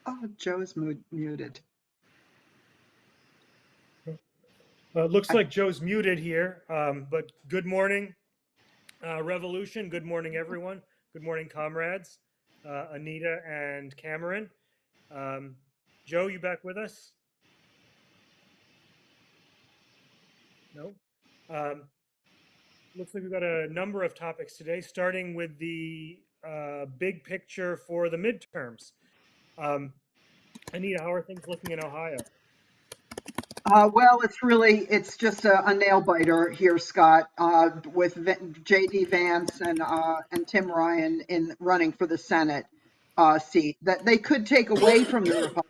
Oh, Joe's muted. Looks like Joe's muted here, but good morning, Revolution. Good morning, everyone. Good morning, comrades, Anita and Cameron. Joe, you back with us? No. Looks like we've got a number of topics today, starting with the big picture for the midterms. Anita, how are things looking in Ohio? Well, it's just a nail biter here, Scott, with J.D. Vance and Tim Ryan in running for the Senate seat that they could take away from the Republicans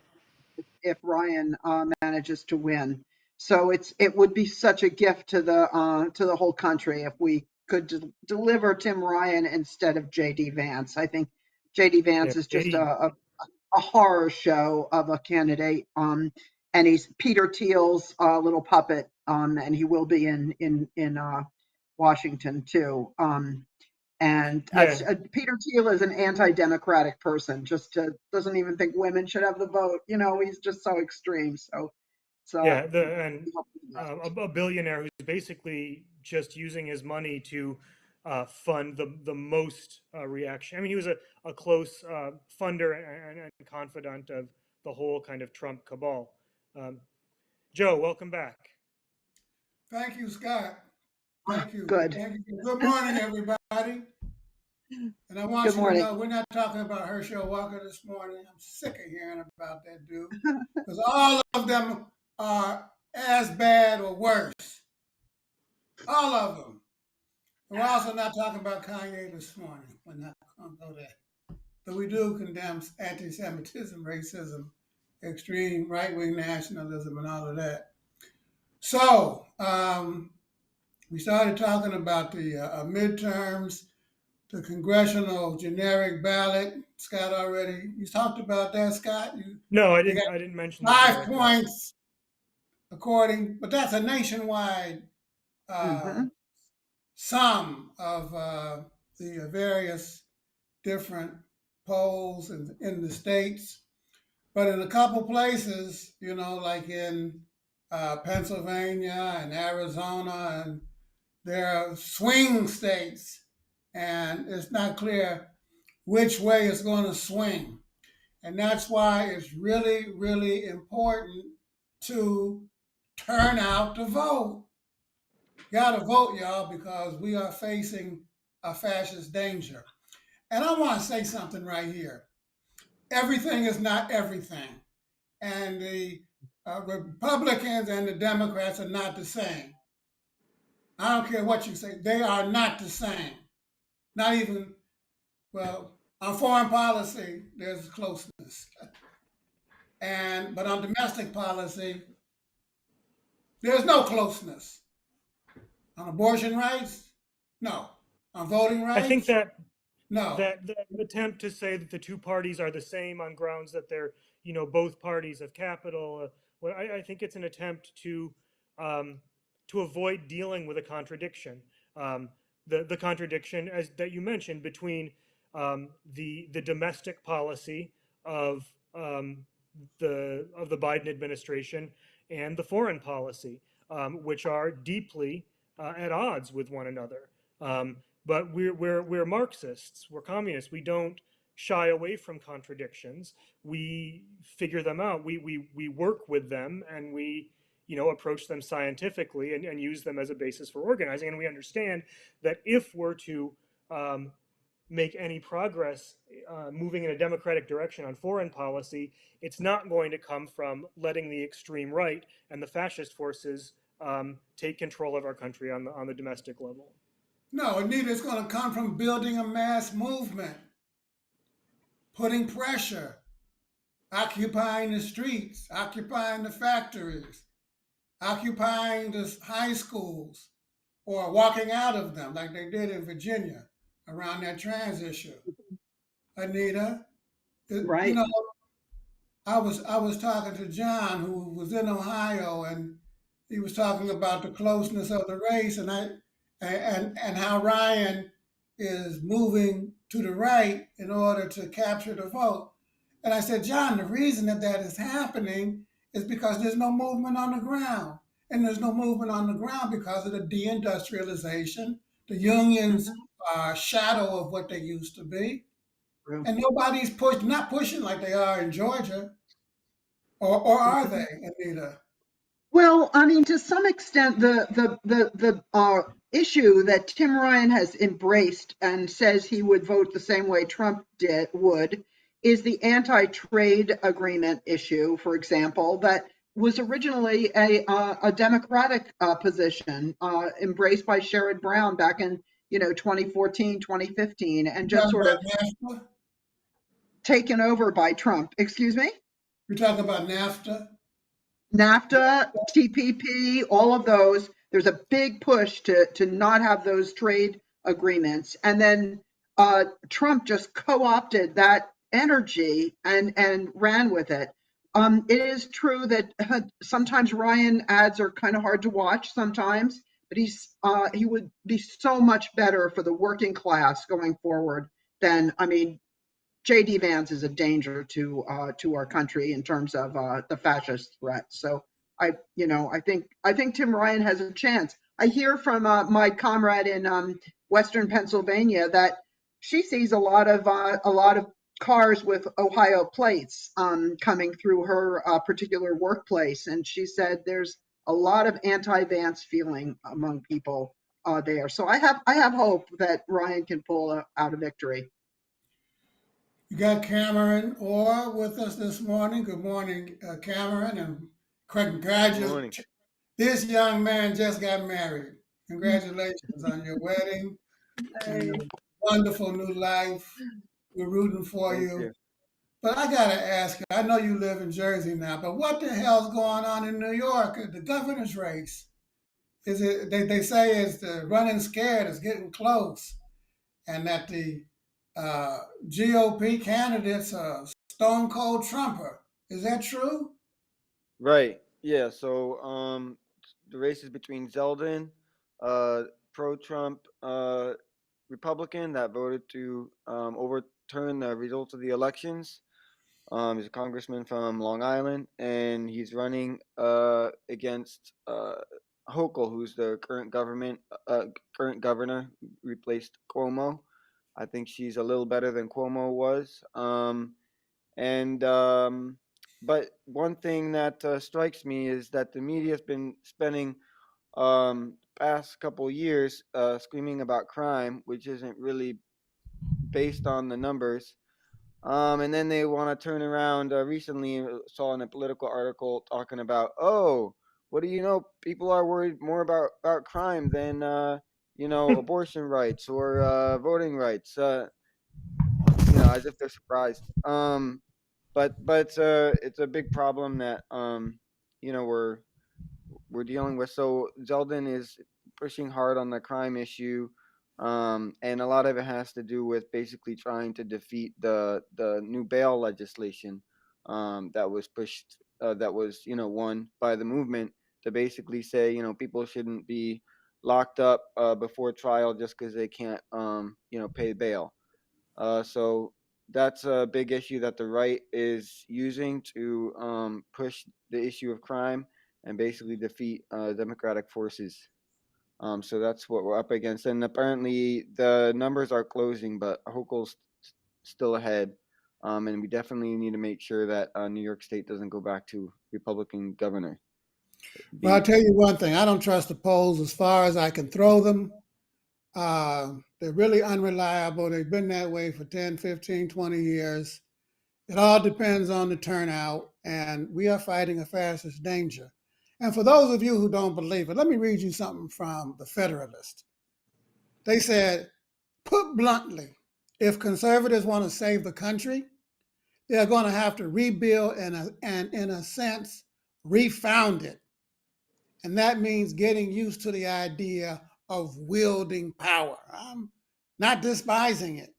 if Ryan manages to win. So it would be such a gift to the whole country if we could deliver Tim Ryan instead of J.D. Vance. I think J.D. Yeah, Vance is just JD. a horror show of a candidate. And he's Peter Thiel's little puppet, and he will be in Washington too. And Yeah, Peter Thiel is an anti-democratic person. Doesn't even think women should have the vote. He's just so extreme. So yeah, and a billionaire who's basically just using his money to fund the most reaction. I mean, he was a close funder and confidant of the whole kind of Trump cabal. Um, Joe, welcome back. Thank you, Scott. Thank you. good. Thank you. Good morning, everybody. And I want Good you to morning. know we're not talking about Herschel Walker this morning. I'm sick of hearing about that dude because all of them are as bad or worse. All of them. We're also not talking about Kanye this morning. We're not going to go there. But we do condemn anti-Semitism, racism, extreme right-wing nationalism, and all of that. So we started talking about the midterms, the congressional generic ballot. Scott you talked about that, Scott? No, I They didn't. got I didn't mention the 5 points but that's a nationwide Hmm. sum of the various different polls in the states. But in a couple places, like in Pennsylvania and Arizona, and there are swing states, and it's not clear which way it's going to swing. And that's why it's really, really important to turn out to vote. Got to vote, y'all, because we are facing a fascist danger. And I want to say something right here. Everything is not everything. And the Republicans and the Democrats are not the same. I don't care what you say. They are not the same. Not even, well, on foreign policy, there's closeness. But on domestic policy, there's no closeness. On abortion rights, no. On voting I think rights, that no. that the attempt to say that the two parties are the same on grounds that they're both parties of capital. Well, I think it's an attempt um, to avoid dealing with a contradiction. The contradiction as that you mentioned between the domestic policy of the Biden administration and the foreign policy, which are deeply at odds with one another. But we're Marxists, we're communists. We don't shy away from contradictions. We figure them out. We work with them, and we approach them scientifically and use them as a basis for organizing. And we understand that if we're to make any progress moving in a democratic direction on foreign policy, it's not going to come from letting the extreme right and the fascist forces take control of our country on the domestic level. No, Anita, it's going to come from building a mass movement, putting pressure, occupying the streets, occupying the factories, occupying the high schools, or walking out of them like they did in Virginia around that trans issue. Anita, you Right. know, I was talking to John, who was in Ohio, and he was talking about the closeness of the race, and how Ryan is moving to the right in order to capture the vote. And I said, John, the reason that that is happening is because there's no movement on the ground. And there's no movement on the ground because of the deindustrialization. The unions Mhm. are a shadow of what they used to be. True. And nobody's not pushing like they are in Georgia. Or are they, Anita? Well, I mean, to some extent, the issue that Tim Ryan has embraced and says he would vote the same way Trump would is the anti-trade agreement issue, for example, that was originally a Democratic position embraced by Sherrod Brown back in 2014, 2015, and You just talking sort about of NAFTA? taken over by Trump. Excuse me? You're talking about NAFTA? NAFTA, TPP, all of those. There's a big push to not have those trade agreements. And then Trump just co-opted that energy and ran with it. It is true that sometimes Ryan ads are kind of hard to watch sometimes, but he would be so much better for the working class going forward than, I mean, JD Vance is a danger to our country in terms of the fascist threat. So I think Tim Ryan has a chance. I hear from my comrade in Western Pennsylvania that she sees a lot of cars with Ohio plates coming through her particular workplace, and she said there's a lot of anti-Vance feeling among people there. So I have hope that Ryan can pull out a victory. You got Cameron Orr with us this morning. Good morning, Cameron, and Good morning. congratulations. This young man just got married. Congratulations on your wedding and your wonderful new life. We're rooting for Thank you. you. But I gotta ask you, I know you live in Jersey now, but what the hell's going on in New York at the governor's race? Is it they say it's the running scared, it's getting close, and that the uh, GOP candidates are stone cold Trumper. Is that true? Right. Yeah. So, the race is between Zeldin, uh, pro-Trump Republican that voted to overturn the results of the elections. He's a congressman from Long Island, and he's running against Hochul, who's the current governor, replaced Cuomo. I think she's a little better than Cuomo was. And But one thing that strikes me is that the media's been spending past couple years screaming about crime, which isn't really based on the numbers. And then they want to turn around. Recently, saw in a political article talking about, oh, what do you know? People are worried more about crime than abortion rights or voting rights. As if they're surprised. But it's a big problem that we're dealing with. So Zeldin is pushing hard on the crime issue, and a lot of it has to do with basically trying to defeat the new bail legislation that was pushed, that was won by the movement to basically say people shouldn't be locked up before trial just because they can't pay bail. So that's a big issue that the right is using to push the issue of crime and basically defeat democratic forces. So that's what we're up against. And apparently the numbers are closing, but Hochul's still ahead. And we definitely need to make sure that New York State doesn't go back to Republican governor. Well, I'll Be tell you one thing. I don't trust the polls as far as I can throw them. They're really unreliable. They've been that way for 10, 15, 20 years. It all depends on the turnout, and we are fighting a fascist danger. And for those of you who don't believe it, let me read you something from the Federalist. They said, put bluntly, if conservatives want to save the country, they're going to have to rebuild and in a sense, refound it. And that means getting used to the idea of wielding power. I'm not despising it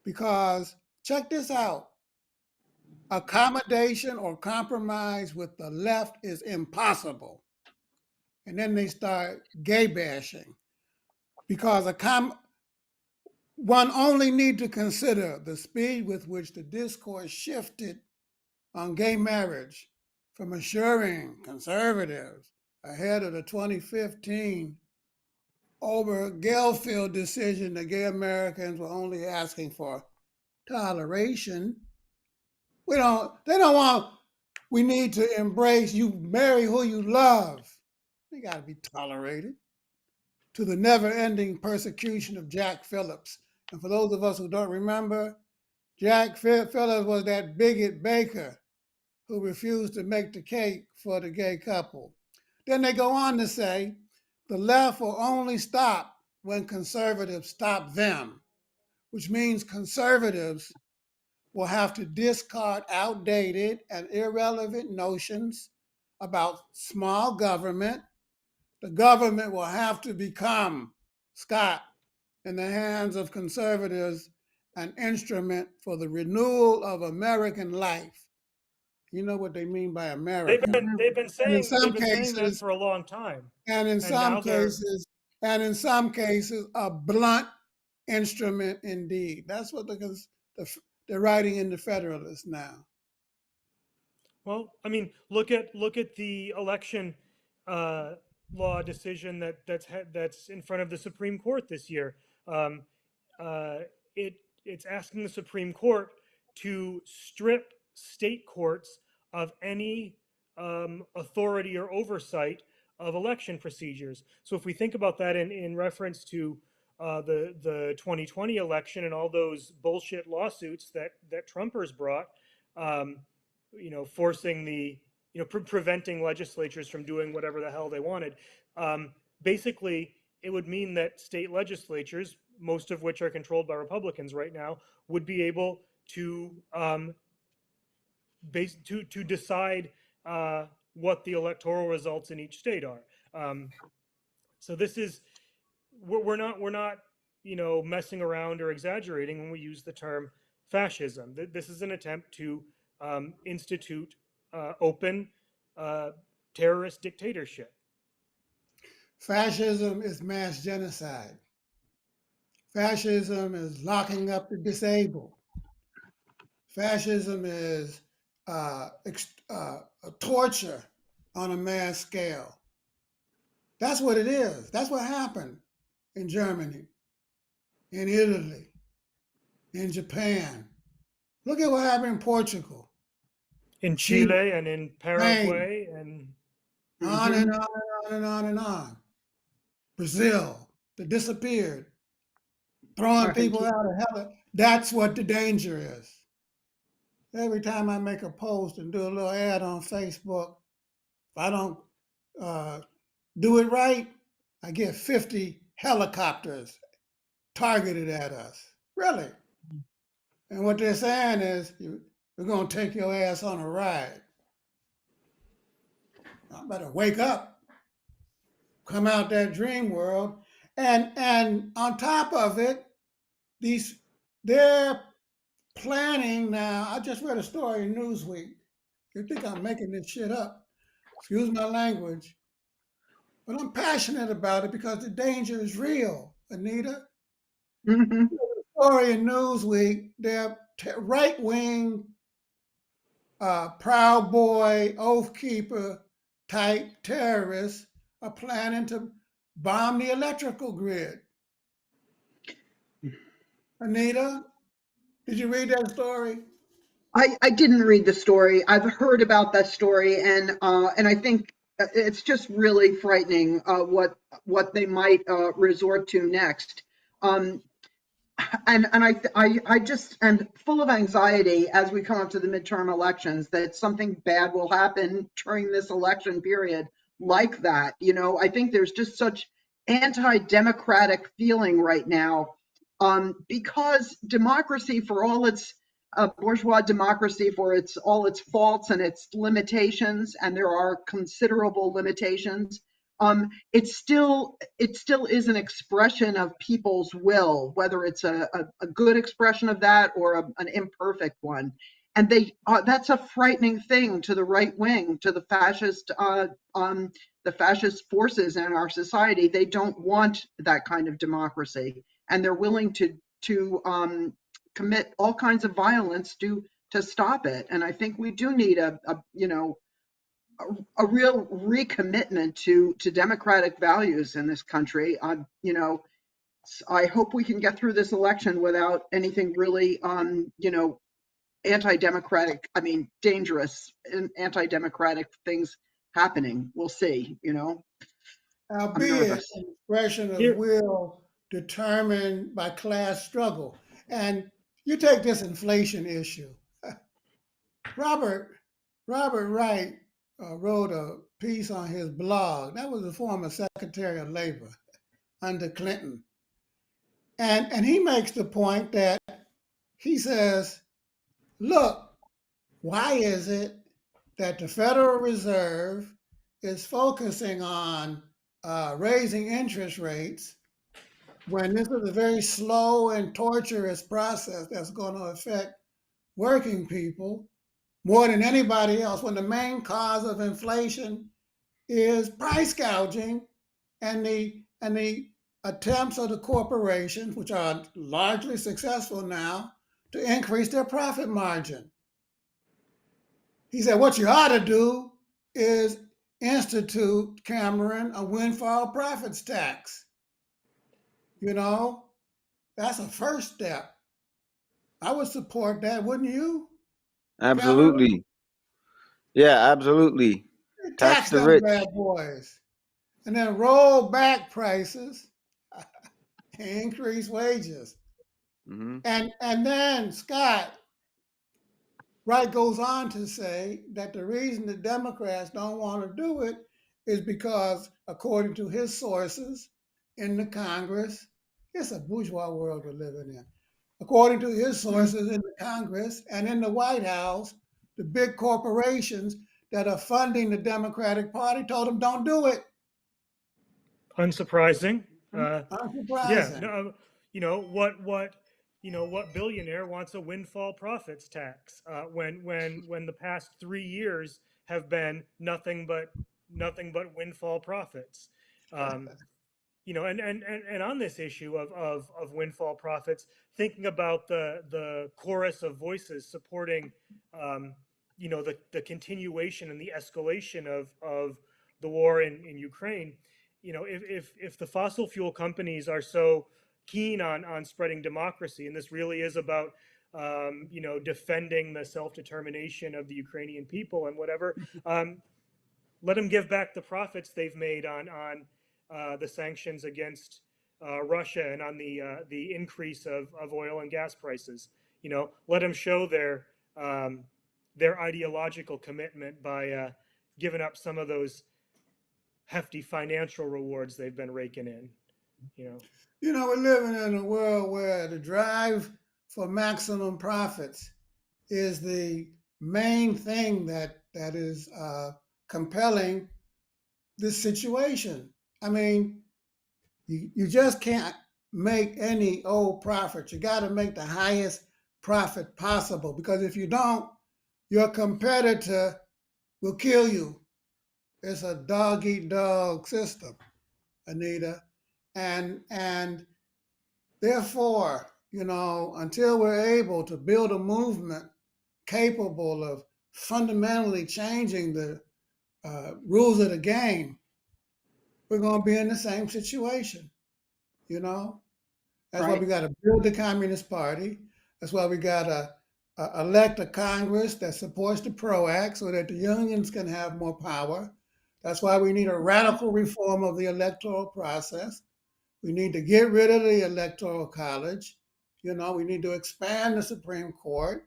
because check this out. Accommodation or compromise with the left is impossible. And then they start gay bashing because one only need to consider the speed with which the discourse shifted on gay marriage from assuring conservatives ahead of the 2015 Obergefell decision that gay Americans were only asking for toleration. They don't want, we need to embrace, you marry who you love. They got to be tolerated. To the never ending persecution of Jack Phillips. And for those of us who don't remember, Jack Phillips was that bigot baker who refused to make the cake for the gay couple. Then they go on to say, the left will only stop when conservatives stop them, which means conservatives will have to discard outdated and irrelevant notions about small government. The government will have to become, Scott, in the hands of conservatives, an instrument for the renewal of American life. You know what they mean by American. They've been And in saying some that cases, for a long time, and in and some now they're cases, a blunt instrument indeed. That's what they're writing in the Federalist now. well. I mean, look at the election uh, law decision that's in front of the Supreme Court this year. Um, uh, it's asking the Supreme Court to strip state courts of any authority or oversight of election procedures. So if we think about that in reference to the 2020 election and all those bullshit lawsuits that Trumpers brought, um, forcing preventing legislatures from doing whatever the hell they wanted. Basically, it would mean that state legislatures, most of which are controlled by Republicans right now, would be able to to decide what the electoral results in each state are. So this is we're not messing around or exaggerating when we use the term fascism. This is an attempt to institute open terrorist dictatorship. Fascism is mass genocide. Fascism is locking up the disabled. Fascism is torture on a mass scale. That's what it is. That's what happened in Germany, in Italy, in Japan. Look at what happened in Portugal, In Chile, Chile and in Spain, Paraguay and on mhm. and on and on and on and on. Brazil, that disappeared, throwing people Argentina. out of hell. That's what the danger is. Every time I make a post and do a little ad on Facebook, if I don't uh, do it right, I get 50 helicopters targeted at us. Really. And what they're saying is, we're going to take your ass on a ride. I better wake up, come out that dream world. And on top of it, they're planning now. I just read a story in Newsweek. You think I'm making this shit up? Excuse my language, but I'm passionate about it because the danger is real, Anita. Hmm. Story in Newsweek, they're right wing, Proud Boy, Oath Keeper type terrorists are planning to bomb the electrical grid. Anita, did you read that story? I didn't read the story. I've heard about that story, and I think it's just really frightening what they might resort to next. Um, and I just am full of anxiety as we come up to the midterm elections that something bad will happen during this election period like that. I think there's just such anti-democratic feeling right now, because democracy, for all its bourgeois democracy, for all its faults and its limitations, and there are considerable limitations, it still is an expression of people's will, whether it's a good expression of that or an imperfect one. And that's a frightening thing to the right wing, to the fascist forces in our society. They don't want that kind of democracy, and they're willing to to commit all kinds of violence to stop it. And I think we do need a real recommitment to democratic values in this country. I hope we can get through this election without anything really, anti-democratic, I mean, dangerous and anti-democratic things happening. We'll see, I'm Albeit nervous. an expression of Here, will determined by class struggle. And you take this inflation issue. Robert Robert Wright wrote a piece on his blog. That was the former Secretary of Labor under Clinton. And he makes the point that he says, look, why is it that the Federal Reserve is focusing on raising interest rates when this is a very slow and torturous process that's going to affect working people more than anybody else, when the main cause of inflation is price gouging and the attempts of the corporations, which are largely successful now, to increase their profit margin. He said, what you ought to do is institute, Cameron, a windfall profits tax. You know, that's a first step. I would support that, wouldn't you, Cameron? Absolutely. Yeah, absolutely. Tax Tax the them rich. bad boys and then roll back prices and increase wages. Hmm. And then Scott Wright goes on to say that the reason the Democrats don't want to do it is because, according to his sources in the Congress, it's a bourgeois world we're living in. According to his sources in the Congress and in the White House, the big corporations that are funding the Democratic Party told him, don't do it. unsurprising. Yeah, Unsurprising. no, what billionaire wants a windfall profits tax when the past 3 years have been nothing but windfall profits. Um, and on this issue of windfall profits, thinking about the chorus of voices supporting, the continuation and the escalation of the war in Ukraine, if the fossil fuel companies are so keen on spreading democracy, and this really is about defending the self-determination of the Ukrainian people and whatever, let them give back the profits they've made on the sanctions against Russia and on the increase of oil and gas prices. Let them show their ideological commitment by giving up some of those hefty financial rewards they've been raking in. We're living in a world where the drive for maximum profits is the main thing that is compelling this situation. I mean, you just can't make any old profit. You got to make the highest profit possible, because if you don't, your competitor will kill you. It's a dog eat dog system, Anita, and therefore, until we're able to build a movement capable of fundamentally changing the rules of the game, we're going to be in the same situation. You know, that's why Right. we got to build the Communist Party. That's why we got to elect a Congress that supports the PRO Act so that the unions can have more power. That's why we need a radical reform of the electoral process. We need to get rid of the Electoral College. We need to expand the Supreme Court.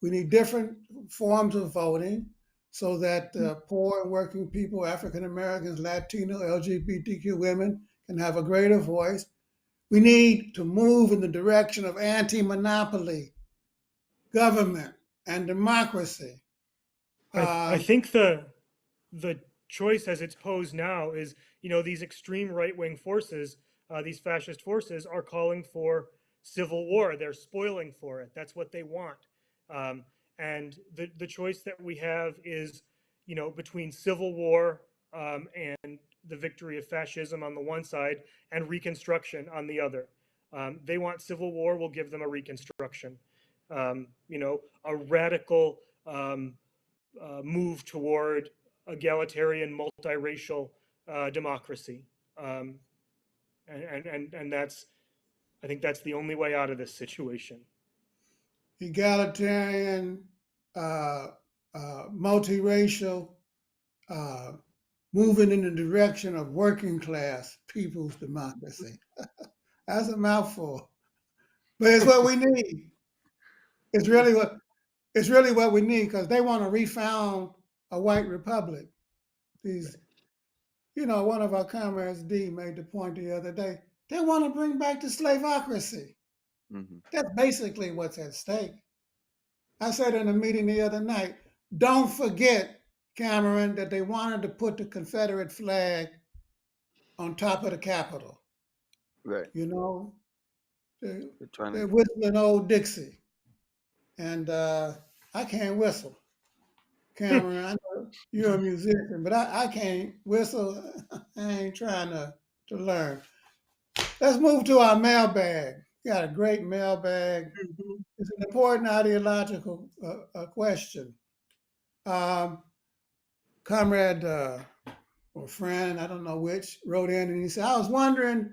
We need different forms of voting so that poor and working people, African Americans, Latino, LGBTQ women can have a greater voice. We need to move in the direction of anti-monopoly government and democracy. I Um, think the choice as it's posed now is, these extreme right-wing forces, these fascist forces are calling for civil war. They're spoiling for it. That's what they want. Um, and the choice that we have is, between civil war and the victory of fascism on the one side and reconstruction on the other. They want civil war, we'll give them a reconstruction. A radical move toward egalitarian, multiracial democracy. Um, and that's, I think that's the only way out of this situation. Egalitarian, multiracial, uh, moving in the direction of working class people's democracy. That's a mouthful, but it's what we need. It's really what we need, because they want to refound a white republic. These, one of our comrades, D, made the point the other day. They want to bring back the slavocracy. Hmm. That's basically what's at stake. I said in a meeting the other night, don't forget, Cameron, that they wanted to put the Confederate flag on top of the Capitol. Right. You know, they, They're trying they're to. whistling old Dixie. And I can't whistle. Cameron, I know you're a musician, but I can't whistle. I ain't trying to learn. Let's move to our mailbag. We got a great mailbag. Mhm. It's an important ideological question. Um, Comrade or friend, I don't know which, wrote in and he said, I was wondering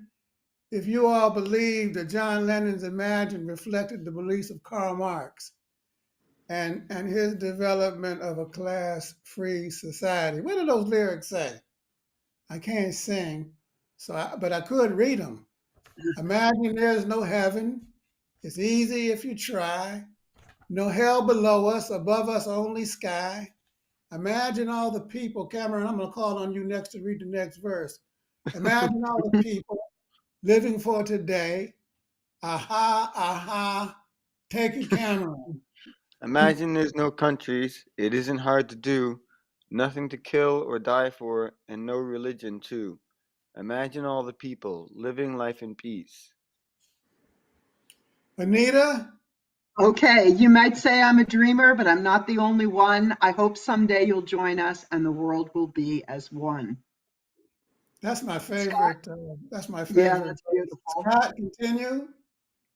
if you all believe that John Lennon's Imagine reflected the beliefs of Karl Marx and his development of a class-free society. What do those lyrics say? I can't sing, but I could read them. Imagine there's no heaven. It's easy if you try. No hell below us, above us only sky. Imagine all the people, Cameron, I'm going to call on you next to read the next verse. Imagine all the people living for today. Aha, aha, take it, Cameron. Imagine there's no countries. It isn't hard to do. Nothing to kill or die for, and no religion too. Imagine all the people living life in peace. Anita, Okay, you might say I'm a dreamer, but I'm not the only one. I hope someday you'll join us and the world will be as one. that's my Scott? favorite. That's my Yeah, favorite that's verse. beautiful. Scott, continue.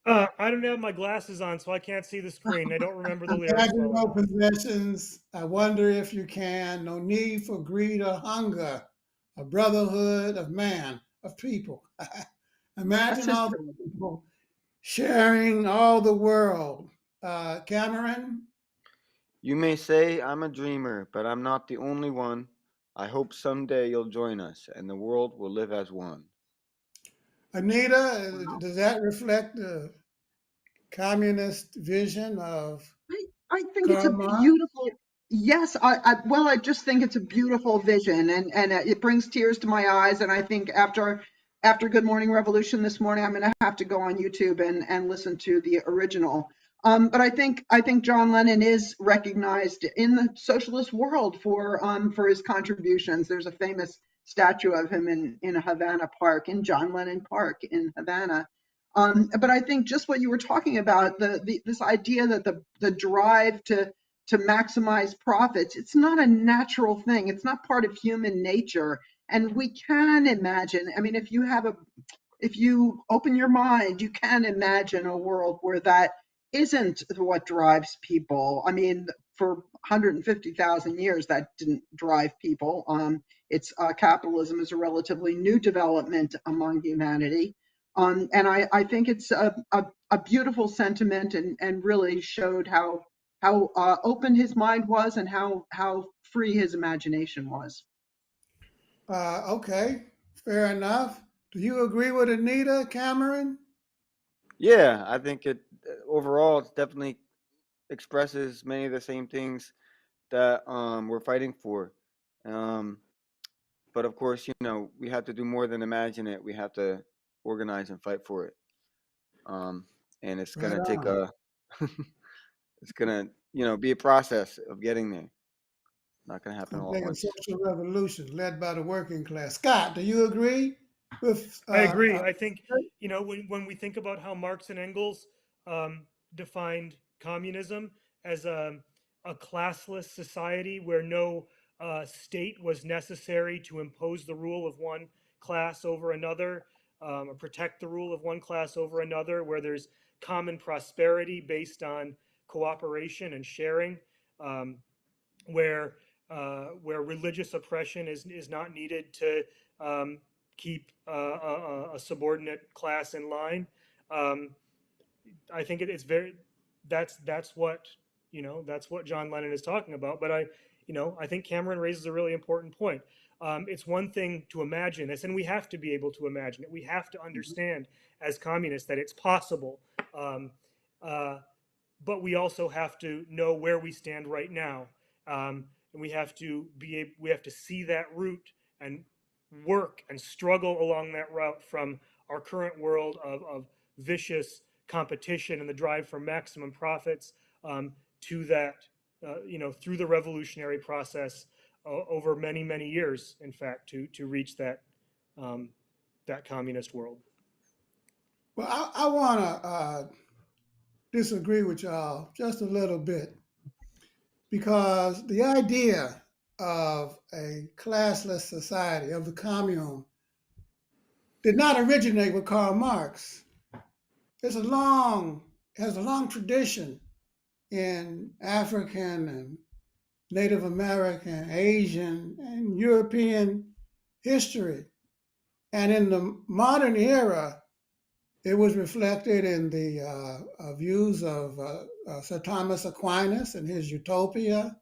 I don't have my glasses on, so I can't see the screen. I don't remember the lyrics Imagine well no enough. possessions. I wonder if you can. No need for greed or hunger. A brotherhood of man, of people. That's Imagine his all the dream. people sharing all the world. Cameron, You may say I'm a dreamer, but I'm not the only one. I hope someday you'll join us, and the world will live as one. Anita, does that reflect the communist vision of I think it's a Karl Marx? beautiful, yes, well, I just think it's a beautiful vision and it brings tears to my eyes. And I think after Good Morning Revolution this morning, I'm going to have to go on YouTube and listen to the original. But I think John Lennon is recognized in the socialist world for his contributions. There's a famous statue of him in Havana Park, in John Lennon Park in Havana. But I think just what you were talking about, this idea that the drive to maximize profits, it's not a natural thing. It's not part of human nature. And we can imagine, I mean, if you open your mind, you can imagine a world where that isn't what drives people. I mean, for 150,000 years, that didn't drive people. It's capitalism is a relatively new development among humanity. And I think it's a beautiful sentiment and really showed how open his mind was and how free his imagination was. Okay, fair enough. Do you agree with Anita, Cameron? Yeah, I think it overall it definitely expresses many of the same things that we're fighting for. Um, but of course, we have to do more than imagine it. We have to organize and fight for it. Um, and it's Right gonna take on. a, it's gonna be a process of getting there. Not gonna happen I'm all at thinking once. social revolution led by the working class. Scott, do you agree with? I agree. I think, when we think about how Marx and Engels um, defined communism as a classless society where no state was necessary to impose the rule of one class over another, protect the rule of one class over another, where there's common prosperity based on cooperation and sharing, um, where religious oppression is not needed to keep a subordinate class in line. Um, I think it's very that's what that's what John Lennon is talking about. But I think Cameron raises a really important point. It's one thing to imagine this, and we have to be able to imagine it. We have to understand as communists that it's possible. Um, uh, but we also have to know where we stand right now, and we have to see that route and work and struggle along that route from our current world of vicious competition and the drive for maximum profits, to that, through the revolutionary process over many years, in fact, to reach um, that communist world. Well, I want to disagree with y'all just a little bit because the idea of a classless society, of the commune, did not originate with Karl Marx. It's a long, has a long tradition in African and Native American, Asian, and European history. And in the modern era, it was reflected in the views of Sir Thomas Aquinas and his Utopia.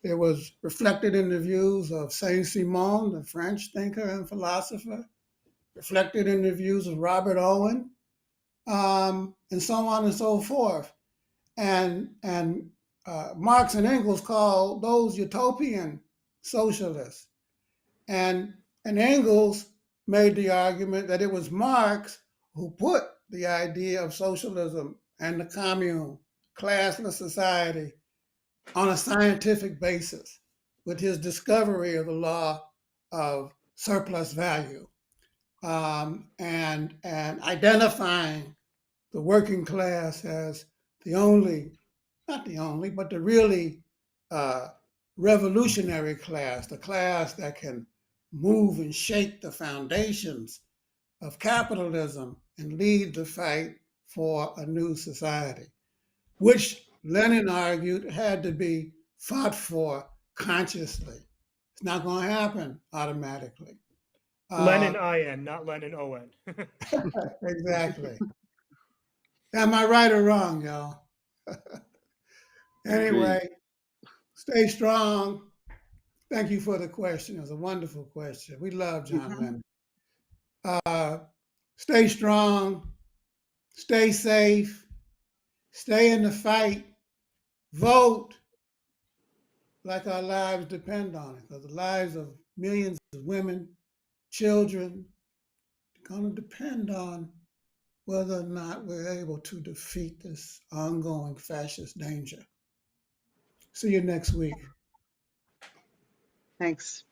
It was reflected in the views of Saint-Simon, the French thinker and philosopher, reflected in the views of Robert Owen, and so on and so forth. And Marx and Engels called those utopian socialists. And Engels made the argument that it was Marx who put the idea of socialism and the commune, classless society, on a scientific basis with his discovery of the law of surplus value, and identifying the working class as the only, not the only, but the really uh, revolutionary class, the class that can move and shake the foundations of capitalism and lead the fight for a new society, which Lenin argued had to be fought for consciously. It's not going to happen automatically. Lenin IN, not Lenin ON. Exactly. Am I right or wrong, y'all? Anyway, stay strong. Thank you for the question. It was a wonderful question. We love John Lennon. Stay strong, stay safe, stay in the fight, vote like our lives depend on it, because the lives of millions of women, children, are going to depend on whether or not we're able to defeat this ongoing fascist danger. See you next week. Thanks.